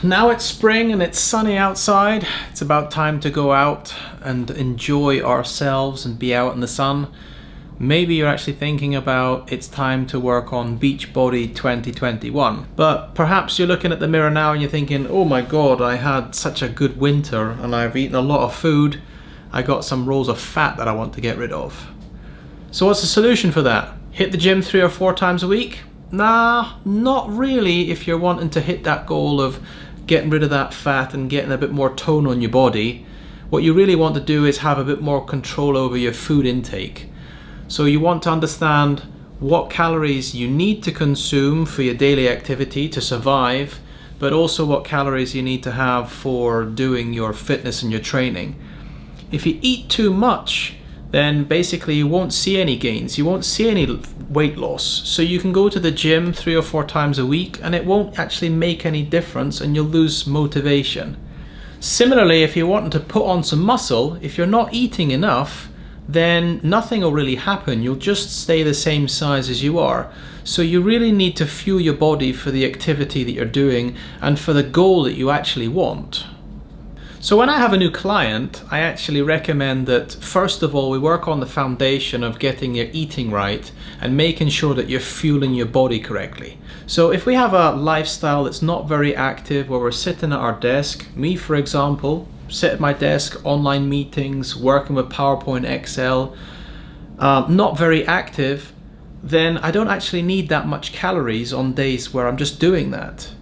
now it's spring and it's sunny outside. It's about time to go out and enjoy ourselves and be out in the sun. Maybe you're actually thinking about it's time to work on Beachbody 2021. But perhaps you're looking at the mirror now and you're thinking, oh my God, I had such a good winter and I've eaten a lot of food. I got some rolls of fat that I want to get rid of. So what's the solution for that? Hit the gym 3 or 4 times a week? Nah, not really if you're wanting to hit that goal of getting rid of that fat and getting a bit more tone on your body. What you really want to do is have a bit more control over your food intake. So you want to understand what calories you need to consume for your daily activity to survive, but also what calories you need to have for doing your fitness and your training. If you eat too much, then basically you won't see any gains, you won't see any weight loss. So you can go to the gym 3 or 4 times a week and it won't actually make any difference and you'll lose motivation. Similarly, if you're wanting to put on some muscle, if you're not eating enough, then nothing will really happen. You'll just stay the same size as you are. So you really need to fuel your body for the activity that you're doing and for the goal that you actually want. So when I have a new client, I actually recommend that first of all we work on the foundation of getting your eating right and making sure that you're fueling your body correctly. So if we have a lifestyle that's not very active, where we're sitting at our desk, me for example, sit at my desk, online meetings, working with PowerPoint, Excel, not very active, then I don't actually need that much calories on days where I'm just doing that.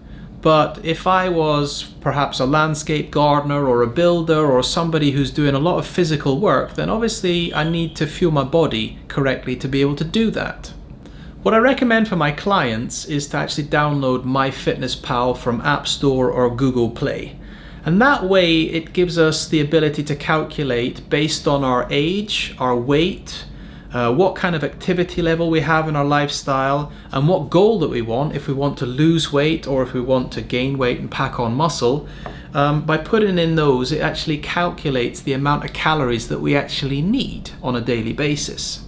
But if I was perhaps a landscape gardener or a builder or somebody who's doing a lot of physical work, then obviously I need to fuel my body correctly to be able to do that. What I recommend for my clients is to actually download MyFitnessPal from App Store or Google Play. And that way it gives us the ability to calculate based on our age, our weight, what kind of activity level we have in our lifestyle, and what goal that we want, if we want to lose weight or if we want to gain weight and pack on muscle. By putting in those, it actually calculates the amount of calories that we actually need on a daily basis.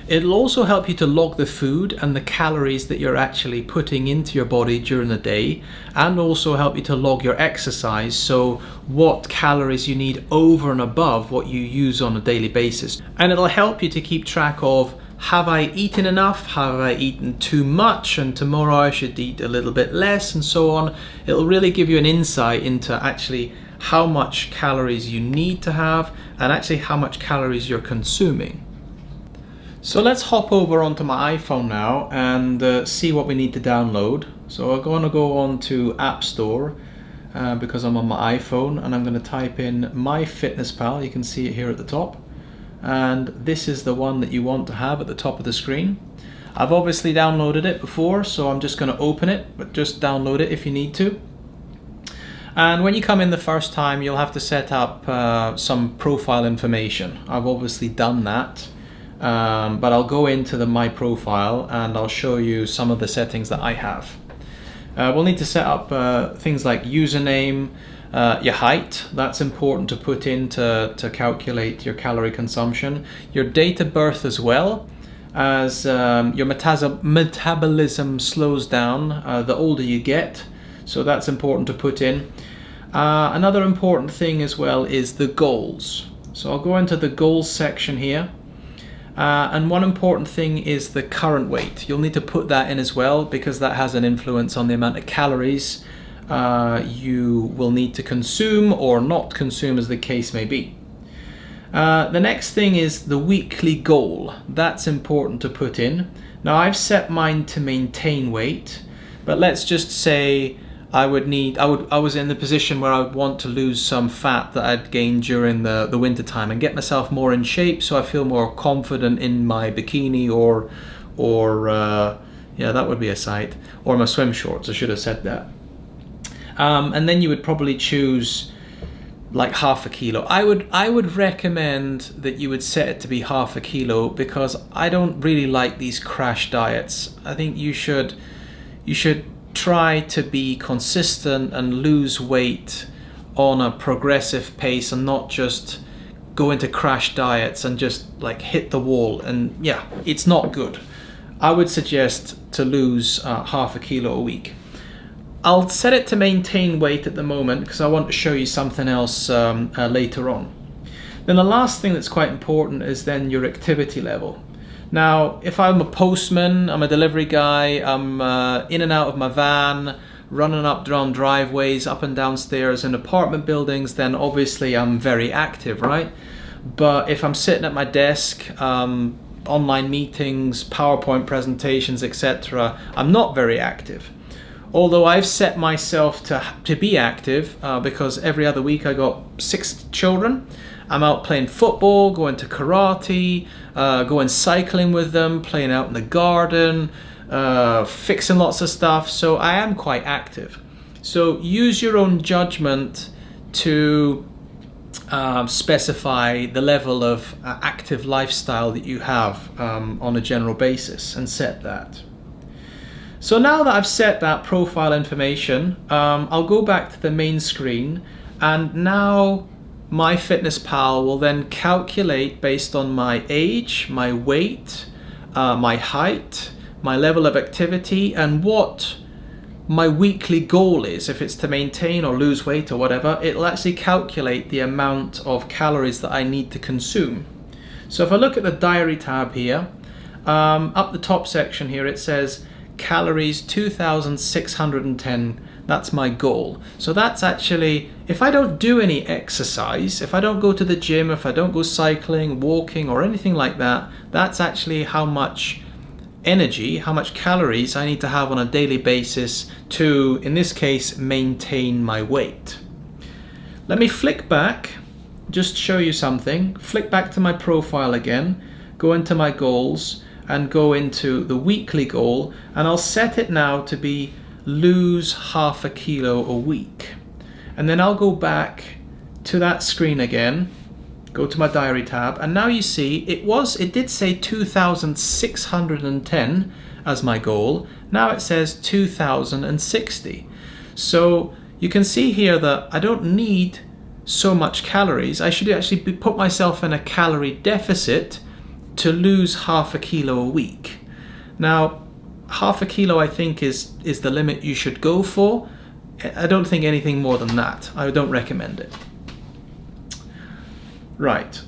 It'll also help you to log the food and the calories that you're actually putting into your body during the day, and also help you to log your exercise, so what calories you need over and above what you use on a daily basis. And it'll help you to keep track of, have I eaten enough, have I eaten too much, and tomorrow I should eat a little bit less, and so on. It'll really give you an insight into actually how much calories you need to have and actually how much calories you're consuming. So let's hop over onto my iPhone now and see what we need to download. So I'm going to go on to App Store because I'm on my iPhone, and I'm going to type in MyFitnessPal. You can see it here at the top. And this is the one that you want to have at the top of the screen. I've obviously downloaded it before, so I'm just going to open it, but just download it if you need to. And when you come in the first time, you'll have to set up some profile information. I've obviously done that. But I'll go into my profile and I'll show you some of the settings that I have. We'll need to set up things like username, your height, that's important to put in to calculate your calorie consumption, your date of birth as well, as your metabolism slows down the older you get, so that's important to put in. Another important thing as well is the goals. So I'll go into the goals section here. And one important thing is the current weight. You'll need to put that in as well, because that has an influence on the amount of calories you will need to consume or not consume, as the case may be. The next thing is the weekly goal. That's important to put in. Now I've set mine to maintain weight, but let's just say I was in the position where I would want to lose some fat that I'd gained during the winter time and get myself more in shape, so I feel more confident in my bikini or yeah, that would be a sight, or my swim shorts. I should have said that. And then you would probably choose like half a kilo. I would recommend that you would set it to be half a kilo, because I don't really like these crash diets. I think you should try to be consistent and lose weight on a progressive pace, and not just go into crash diets and just like hit the wall. And yeah, it's not good. I would suggest to lose half a kilo a week. I'll set it to maintain weight at the moment because I want to show you something else later on. Then the last thing that's quite important is then your activity level. Now, if I'm a postman, I'm a delivery guy, I'm in and out of my van, running up down driveways, up and down stairs in apartment buildings, then obviously I'm very active, right? But if I'm sitting at my desk, online meetings, PowerPoint presentations, etc., I'm not very active. Although I've set myself to be active because every other week I got 6 children. I'm out playing football, going to karate, going cycling with them, playing out in the garden, fixing lots of stuff. So I am quite active. So use your own judgment to specify the level of active lifestyle that you have on a general basis and set that. So now that I've set that profile information, I'll go back to the main screen, and now MyFitnessPal will then calculate based on my age, my weight, my height, my level of activity, and what my weekly goal is. If it's to maintain or lose weight or whatever, it'll actually calculate the amount of calories that I need to consume. So if I look at the diary tab here, up the top section here, it says calories 2,610. That's my goal. So that's actually, if I don't do any exercise, if I don't go to the gym, if I don't go cycling, walking, or anything like that, that's actually how much energy, how much calories I need to have on a daily basis to, in this case, maintain my weight. Let me flick back, just show you something. Flick back to my profile again, go into my goals, and go into the weekly goal, and I'll set it now to be lose half a kilo a week. And then I'll go back to that screen again, go to my diary tab, and now you see it did say 2,610 as my goal. Now it says 2,060. So you can see here that I don't need so much calories. I should actually put myself in a calorie deficit to lose half a kilo a week. Now, half a kilo I think is the limit you should go for. I don't think anything more than that. I don't recommend it. Right,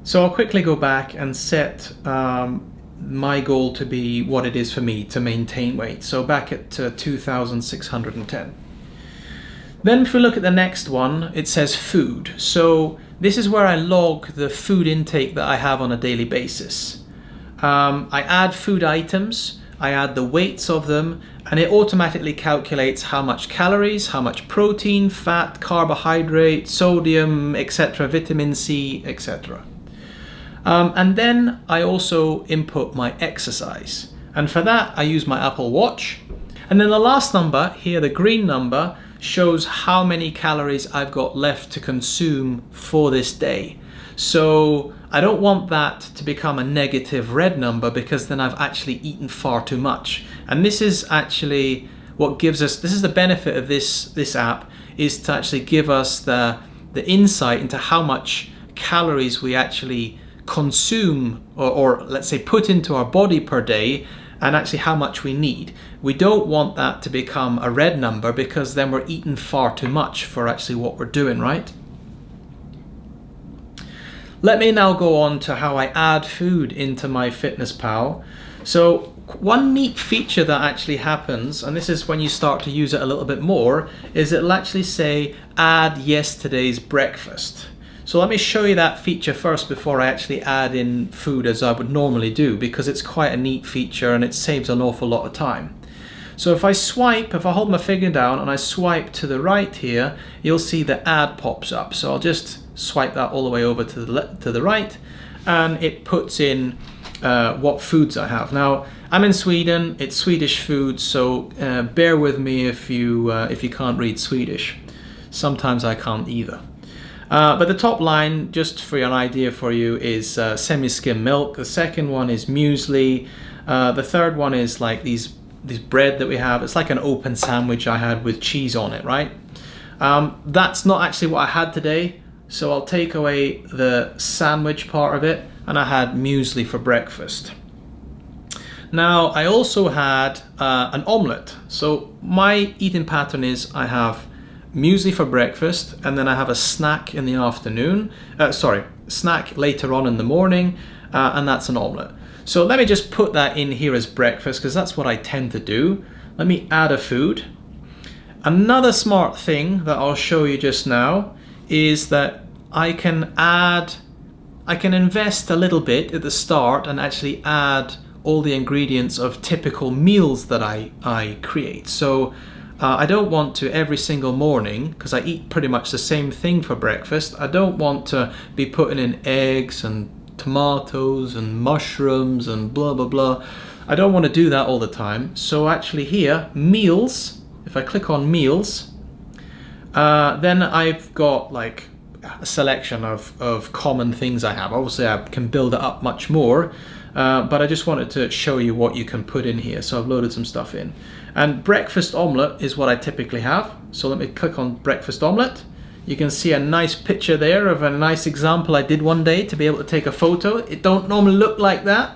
so I'll quickly go back and set my goal to be what it is for me to maintain weight. So back at 2,610. Then if we look at the next one, it says food. So this is where I log the food intake that I have on a daily basis. I add food items, I add the weights of them, and it automatically calculates how much calories, how much protein, fat, carbohydrate, sodium, etc., vitamin C, etc. And then I also input my exercise. And for that, I use my Apple Watch. And then the last number here, the green number, shows how many calories I've got left to consume for this day. So I don't want that to become a negative red number, because then I've actually eaten far too much. And this is actually what gives us, this is the benefit of this app, is to actually give us the insight into how much calories we actually consume or let's say put into our body per day, and actually how much we need. We don't want that to become a red number, because then we're eating far too much for actually what we're doing, right? Let me now go on to how I add food into MyFitnessPal. So one neat feature that actually happens, and this is when you start to use it a little bit more, is it'll actually say add yesterday's breakfast. So let me show you that feature first before I actually add in food as I would normally do, because it's quite a neat feature and it saves an awful lot of time. So if I hold my finger down and I swipe to the right here, you'll see the ad pops up. So I'll just swipe that all the way over to the right, and it puts in what foods I have. Now, I'm in Sweden, it's Swedish food, so bear with me if you can't read Swedish. Sometimes I can't either. But the top line, just for an idea for you, is semi-skim milk. The second one is muesli. The third one is like these bread that we have. It's like an open sandwich I had with cheese on it, right? That's not actually what I had today, so I'll take away the sandwich part of it, and I had muesli for breakfast. Now, I also had an omelette. So my eating pattern is I have muesli for breakfast, and then I have a snack in the afternoon. Snack later on in the morning, and that's an omelette. So let me just put that in here as breakfast, because that's what I tend to do. Let me add a food. Another smart thing that I'll show you just now is that I can invest a little bit at the start and actually add all the ingredients of typical meals that I create. So I don't want to every single morning, because I eat pretty much the same thing for breakfast, I don't want to be putting in eggs and tomatoes and mushrooms and blah blah blah. I don't want to do that all the time. So actually here, meals, if I click on meals, then I've got like a selection of common things I have. Obviously I can build it up much more, but I just wanted to show you what you can put in here. So I've loaded some stuff in. And breakfast omelette is what I typically have. So let me click on breakfast omelette. You can see a nice picture there of a nice example I did one day to be able to take a photo. It don't normally look like that.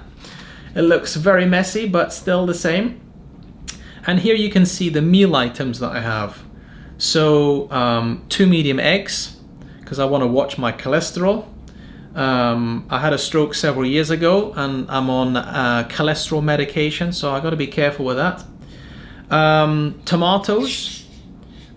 It looks very messy, but still the same. And here you can see the meal items that I have. So 2 medium eggs, because I want to watch my cholesterol. I had a stroke several years ago, and I'm on cholesterol medication, so I got to be careful with that. Tomatoes,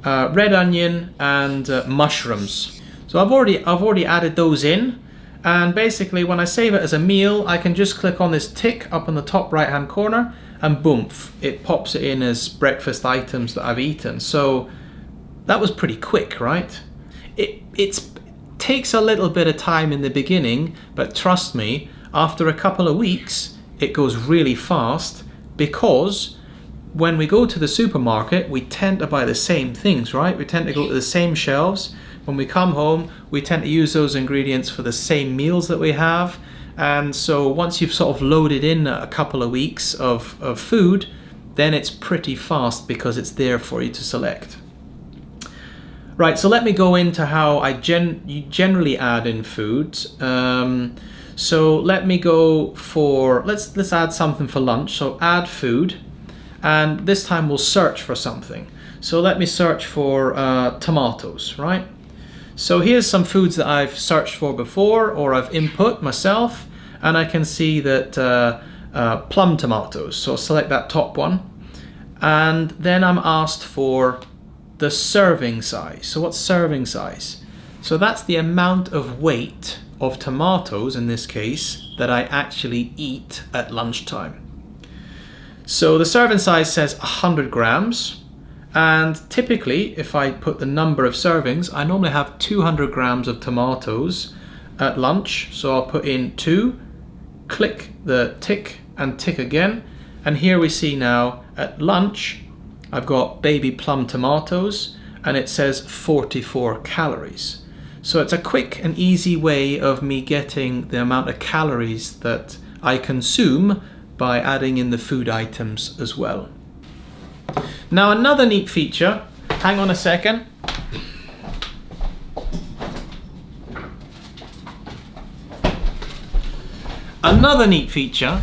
red onion, and mushrooms. So I've already added those in, and basically when I save it as a meal, I can just click on this tick up in the top right hand corner, and boom, it pops it in as breakfast items that I've eaten. So that was pretty quick, right? It takes a little bit of time in the beginning, but trust me, after a couple of weeks, it goes really fast, because when we go to the supermarket, we tend to buy the same things, right? We tend to go to the same shelves. When we come home, we tend to use those ingredients for the same meals that we have. And so once you've sort of loaded in a couple of weeks of food, then it's pretty fast because it's there for you to select. Right, so let me go into how I generally add in foods. So let me go for, let's add something for lunch. So add food, and this time we'll search for something. So let me search for tomatoes, right? So here's some foods that I've searched for before, or I've input myself, and I can see that plum tomatoes. So I'll select that top one, and then I'm asked for the serving size. So what's serving size? So that's the amount of weight of tomatoes, in this case, that I actually eat at lunchtime. So the serving size says 100 grams, and typically if I put the number of servings, I normally have 200 grams of tomatoes at lunch. So I'll put in 2, click the tick and tick again, and here we see now at lunch I've got baby plum tomatoes, and it says 44 calories. So it's a quick and easy way of me getting the amount of calories that I consume by adding in the food items as well. Now another neat feature, hang on a second. Another neat feature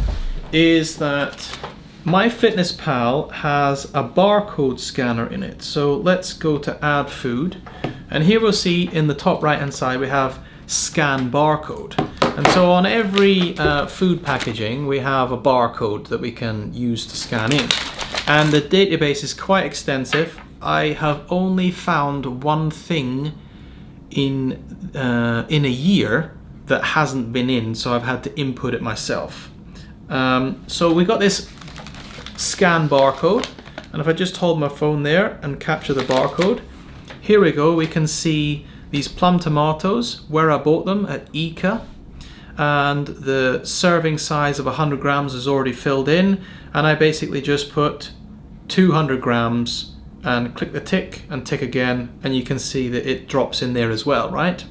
is that MyFitnessPal has a barcode scanner in it. So let's go to add food, and here we'll see in the top right hand side we have scan barcode. And so on every food packaging we have a barcode that we can use to scan in, and the database is quite extensive. I have only found one thing in a year that hasn't been in, so I've had to input it myself. So we got this scan barcode, and if I just hold my phone there and capture the barcode, here we go, we can see these plum tomatoes, where I bought them at ICA, and the serving size of 100 grams is already filled in, and I basically just put 200 grams and click the tick and tick again, and you can see that it drops in there as well, right?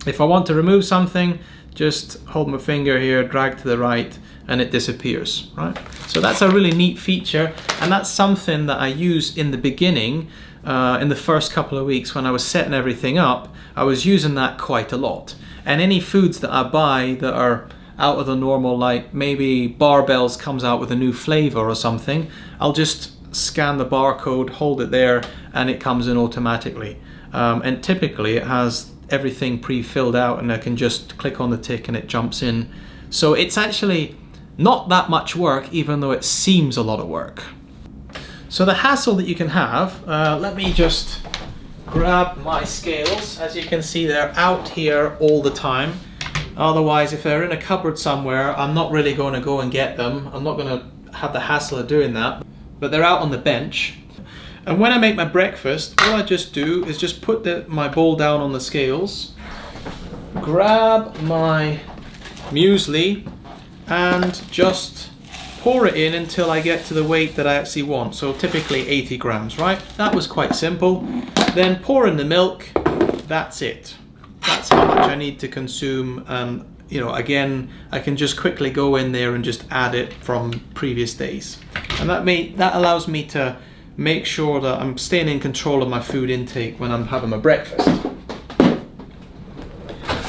If I want to remove something, just hold my finger here, drag to the right, and it disappears, right? So that's a really neat feature, and that's something that I used in the beginning, in the first couple of weeks when I was setting everything up. I was using that quite a lot, and any foods that I buy that are out of the normal, like maybe barbells comes out with a new flavor or something, I'll just scan the barcode, hold it there, and it comes in automatically. And typically it has everything pre-filled out, and I can just click on the tick and it jumps in. So it's actually not that much work, even though it seems a lot of work. So the hassle that you can have, let me just grab my scales. As you can see, they're out here all the time. Otherwise, if they're in a cupboard somewhere, I'm not really going to go and get them. I'm not going to have the hassle of doing that. But they're out on the bench. And when I make my breakfast, all I just do is just put my bowl down on the scales, grab my muesli, and just pour it in until I get to the weight that I actually want. So typically 80 grams, right? That was quite simple. Then pour in the milk. That's it. That's how much I need to consume. And you know, again, I can just quickly go in there and just add it from previous days. And that allows me to make sure that I'm staying in control of my food intake when I'm having my breakfast.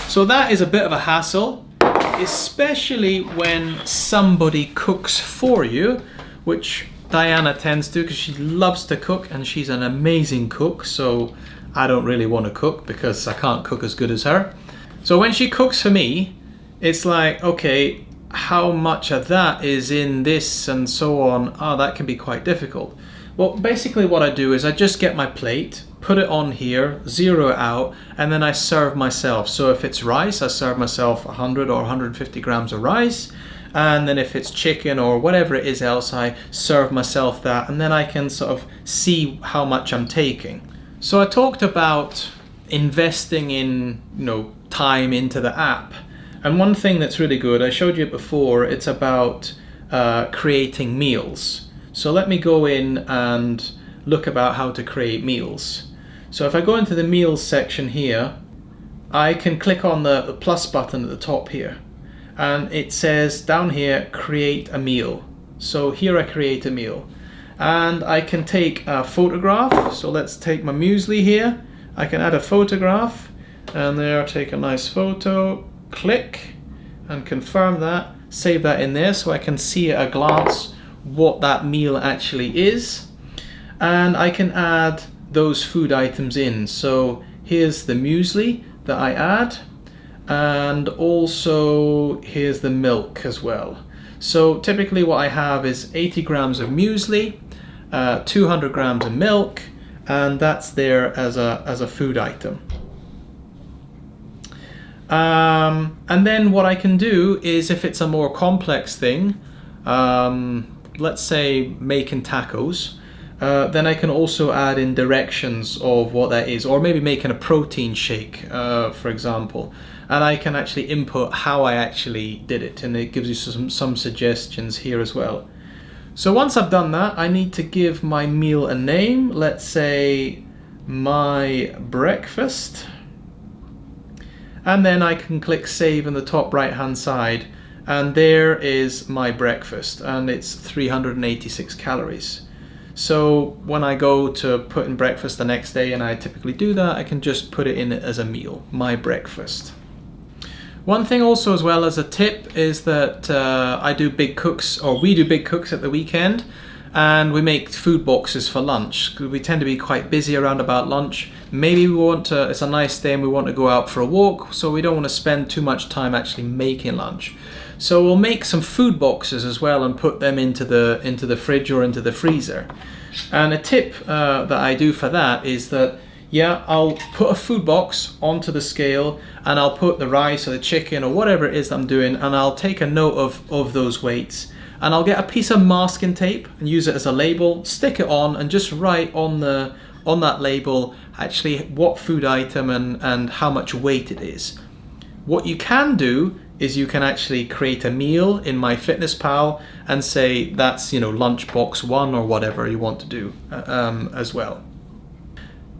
So that is a bit of a hassle, especially when somebody cooks for you, which Diana tends to, because she loves to cook and she's an amazing cook. So I don't really want to cook because I can't cook as good as her. So when she cooks for me, it's like, okay, how much of that is in this and so on? Oh, that can be quite difficult. Well, basically what I do is I just get my plate, put it on here, zero it out, and then I serve myself. So if it's rice, I serve myself 100 or 150 grams of rice. And then if it's chicken or whatever it is else, I serve myself that, and then I can sort of see how much I'm taking. So I talked about investing in, time into the app. And one thing that's really good, I showed you it before, it's about creating meals. So let me go in and look about how to create meals. So if I go into the meals section here, I can click on the plus button at the top here. And it says down here, create a meal. So here I create a meal. And I can take a photograph. So let's take my muesli here. I can add a photograph. And there, take a nice photo. Click and confirm that. Save that in there so I can see at a glance what that meal actually is. And I can add those food items in. So here's the muesli that I add, and also here's the milk as well. So typically what I have is 80 grams of muesli, 200 grams of milk, and that's there as a food item. And then what I can do is, if it's a more complex thing, let's say making tacos, then I can also add in directions of what that is, or maybe making a protein shake, for example, and I can actually input how I actually did it, and it gives you some suggestions here as well. So once I've done that, I need to give my meal a name. Let's say my breakfast, and then I can click save in the top right hand side. And there is my breakfast, and it's 386 calories. So when I go to put in breakfast the next day, and I typically do that, I can just put it in as a meal, my breakfast. One thing also as well as a tip is that we do big cooks at the weekend, and we make food boxes for lunch. We tend to be quite busy around about lunch. Maybe it's a nice day and we want to go out for a walk, so we don't want to spend too much time actually making lunch. So we'll make some food boxes as well and put them into the fridge or into the freezer. And a tip that I do for that is that, I'll put a food box onto the scale, and I'll put the rice or the chicken or whatever it is that I'm doing, and I'll take a note of those weights. And I'll get a piece of masking tape and use it as a label, stick it on, and just write on that label actually what food item and how much weight it is. What you can do is you can actually create a meal in MyFitnessPal and say that's lunchbox 1 or whatever you want to do as well.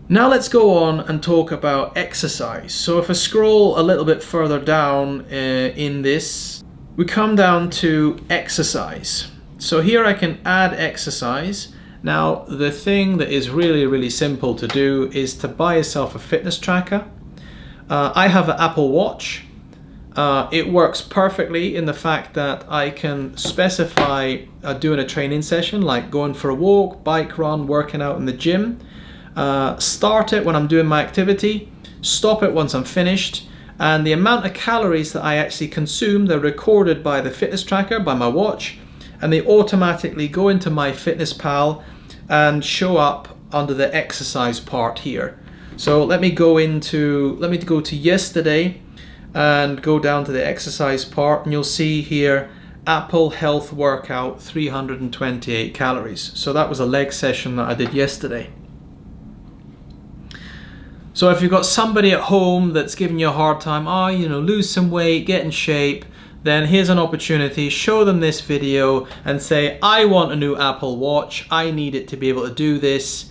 Now let's go on and talk about exercise. So if I scroll a little bit further down in this, we come down to exercise. So here I can add exercise. Now the thing that is really, really simple to do is to buy yourself a fitness tracker. I have an Apple Watch, It works perfectly in the fact that I can specify doing a training session, like going for a walk, bike run, working out in the gym. Start it when I'm doing my activity, stop it once I'm finished, and the amount of calories that I actually consume, they're recorded by the fitness tracker, by my watch, and they automatically go into MyFitnessPal and show up under the exercise part here. So let me go to yesterday and go down to the exercise part, and you'll see here Apple Health Workout 328 calories. So that was a leg session that I did yesterday. So if you've got somebody at home that's giving you a hard time, lose some weight, get in shape, then here's an opportunity. Show them this video and say, I want a new Apple Watch. I need it to be able to do this.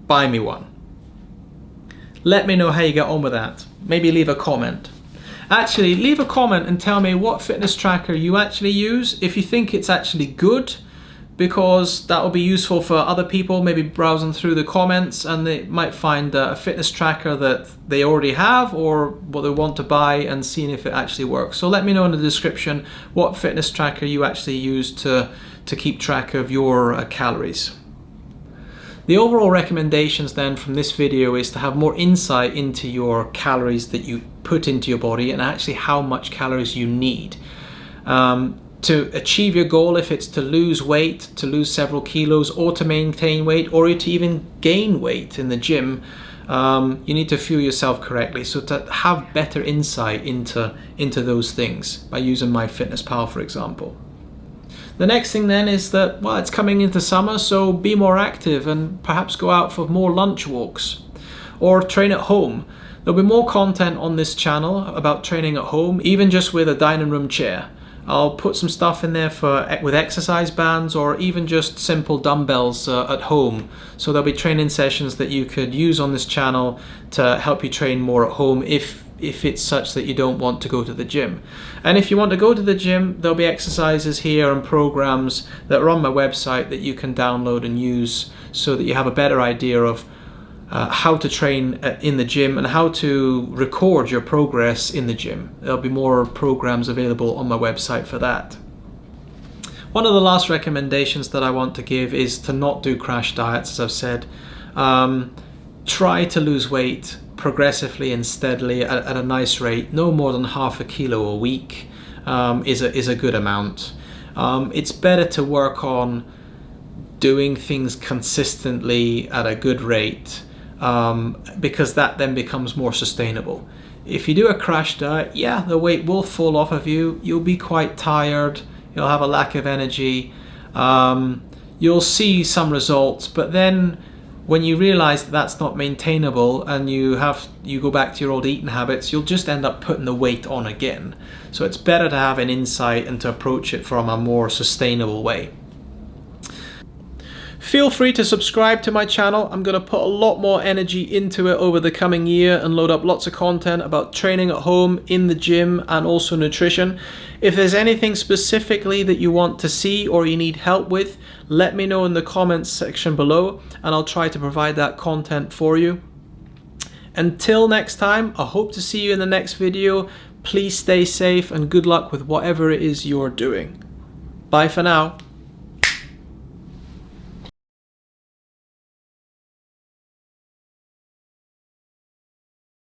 Buy me one. Let me know how you get on with that. Maybe leave a comment. Actually, leave a comment and tell me what fitness tracker you actually use, if you think it's actually good, because that will be useful for other people, maybe browsing through the comments, and they might find a fitness tracker that they already have or what they want to buy, and seeing if it actually works. So let me know in the description what fitness tracker you actually use to keep track of your calories. The overall recommendations then from this video is to have more insight into your calories that you put into your body and actually how much calories you need. To achieve your goal, if it's to lose weight, to lose several kilos, or to maintain weight, or to even gain weight in the gym, you need to fuel yourself correctly. So to have better insight into those things by using MyFitnessPal, for example. The next thing then is that, well, it's coming into summer, so be more active and perhaps go out for more lunch walks or train at home. There'll be more content on this channel about training at home, even just with a dining room chair. I'll put some stuff in there with exercise bands, or even just simple dumbbells at home. So there'll be training sessions that you could use on this channel to help you train more at home if it's such that you don't want to go to the gym. And if you want to go to the gym, there'll be exercises here and programs that are on my website that you can download and use, so that you have a better idea of how to train in the gym and how to record your progress in the gym. There'll be more programs available on my website for that. One of the last recommendations that I want to give is to not do crash diets, as I've said. Try to lose weight progressively and steadily at a nice rate. No more than half a kilo a week is a good amount. It's better to work on doing things consistently at a good rate, because that then becomes more sustainable. If you do a crash diet, yeah, the weight will fall off of you. You'll be quite tired. You'll have a lack of energy. You'll see some results, but then when you realize that that's not maintainable and you go back to your old eating habits, you'll just end up putting the weight on again. So it's better to have an insight and to approach it from a more sustainable way. Feel free to subscribe to my channel. I'm going to put a lot more energy into it over the coming year and load up lots of content about training at home, in the gym, and also nutrition. If there's anything specifically that you want to see or you need help with, let me know in the comments section below, and I'll try to provide that content for you. Until next time, I hope to see you in the next video. Please stay safe and good luck with whatever it is you're doing. Bye for now.